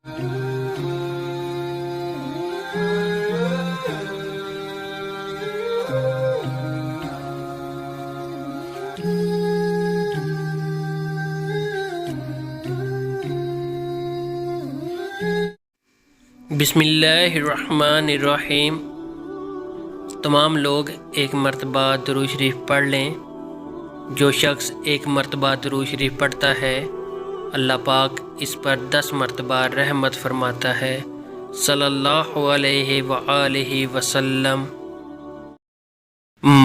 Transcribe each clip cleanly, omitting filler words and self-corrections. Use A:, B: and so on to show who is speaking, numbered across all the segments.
A: بسم اللہ الرحمن الرحیم۔ تمام لوگ ایک مرتبہ درود شریف پڑھ لیں۔ جو شخص ایک مرتبہ درود شریف پڑھتا ہے اللہ پاک اس پر 10 مرتبہ رحمت فرماتا ہے صلی اللہ علیہ وآلہ وسلم۔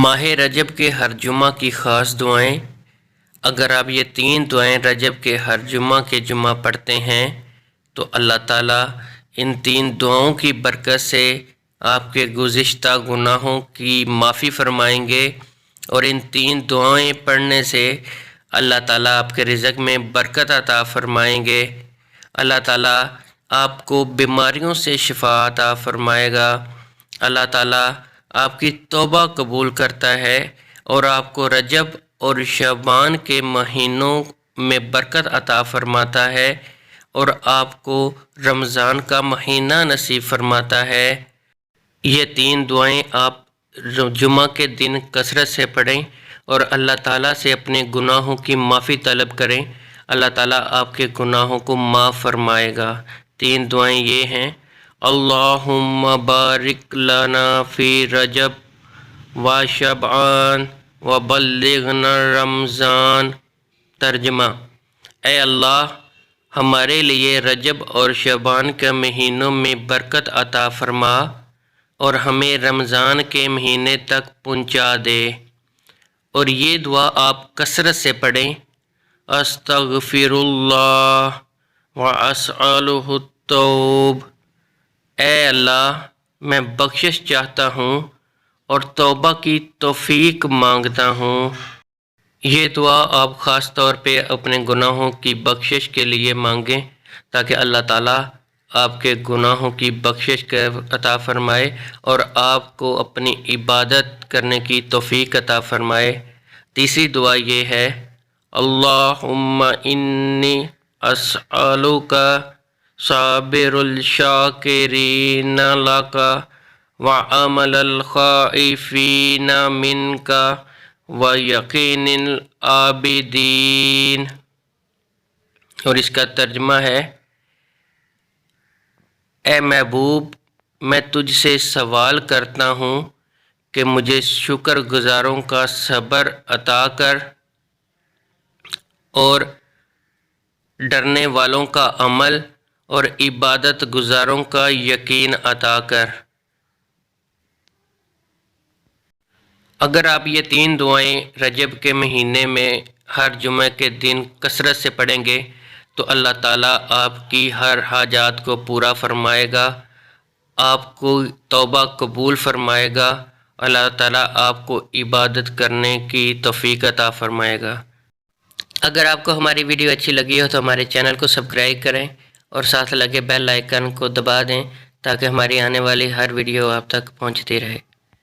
A: ماہ رجب کے ہر جمعہ کی خاص دعائیں۔ اگر آپ یہ 3 دعائیں رجب کے ہر جمعہ پڑھتے ہیں تو اللہ تعالیٰ ان 3 دعاؤں کی برکت سے آپ کے گزشتہ گناہوں کی معافی فرمائیں گے، اور ان 3 دعائیں پڑھنے سے اللہ تعالیٰ آپ کے رزق میں برکت عطا فرمائیں گے۔ اللہ تعالیٰ آپ کو بیماریوں سے شفا عطا فرمائے گا۔ اللہ تعالیٰ آپ کی توبہ قبول کرتا ہے اور آپ کو رجب اور شعبان کے مہینوں میں برکت عطا فرماتا ہے، اور آپ کو رمضان کا مہینہ نصیب فرماتا ہے۔ یہ 3 دعائیں آپ جمعہ کے دن کثرت سے پڑھیں اور اللہ تعالیٰ سے اپنے گناہوں کی معافی طلب کریں۔ اللہ تعالیٰ آپ کے گناہوں کو معاف فرمائے گا۔ 3 دعائیں یہ ہیں: اللہم بارک لنا فی رجب و شعبان و بلغنا رمضان۔ ترجمہ: اے اللہ، ہمارے لیے رجب اور شعبان کے مہینوں میں برکت عطا فرما اور ہمیں رمضان کے مہینے تک پہنچا دے۔ اور یہ دعا آپ کثرت سے پڑھیں: استغفر اللہ واسألہ التوب۔ اے اللہ، میں بخشش چاہتا ہوں اور توبہ کی توفیق مانگتا ہوں۔ یہ دعا آپ خاص طور پہ اپنے گناہوں کی بخشش کے لیے مانگیں تاکہ اللہ تعالیٰ آپ کے گناہوں کی بخشش عطا فرمائے اور آپ کو اپنی عبادت کرنے کی توفیق عطا فرمائے۔ تیسری دعا یہ ہے: اللہم انی اسألک صابر الشاکرین لک وعمل الخائفین منک ویقین العابدین۔ اور اس کا ترجمہ ہے: اے محبوب، میں تجھ سے سوال کرتا ہوں کہ مجھے شکر گزاروں کا صبر عطا کر اور ڈرنے والوں کا عمل اور عبادت گزاروں کا یقین عطا کر۔ اگر آپ یہ 3 دعائیں رجب کے مہینے میں ہر جمعہ کے دن کثرت سے پڑھیں گے تو اللہ تعالیٰ آپ کی ہر حاجات کو پورا فرمائے گا، آپ کو توبہ قبول فرمائے گا، اللہ تعالیٰ آپ کو عبادت کرنے کی توفیق عطا فرمائے گا۔ اگر آپ کو ہماری ویڈیو اچھی لگی ہو تو ہمارے چینل کو سبسکرائب کریں اور ساتھ لگے بیل آئیکن کو دبا دیں تاکہ ہماری آنے والی ہر ویڈیو آپ تک پہنچتی رہے۔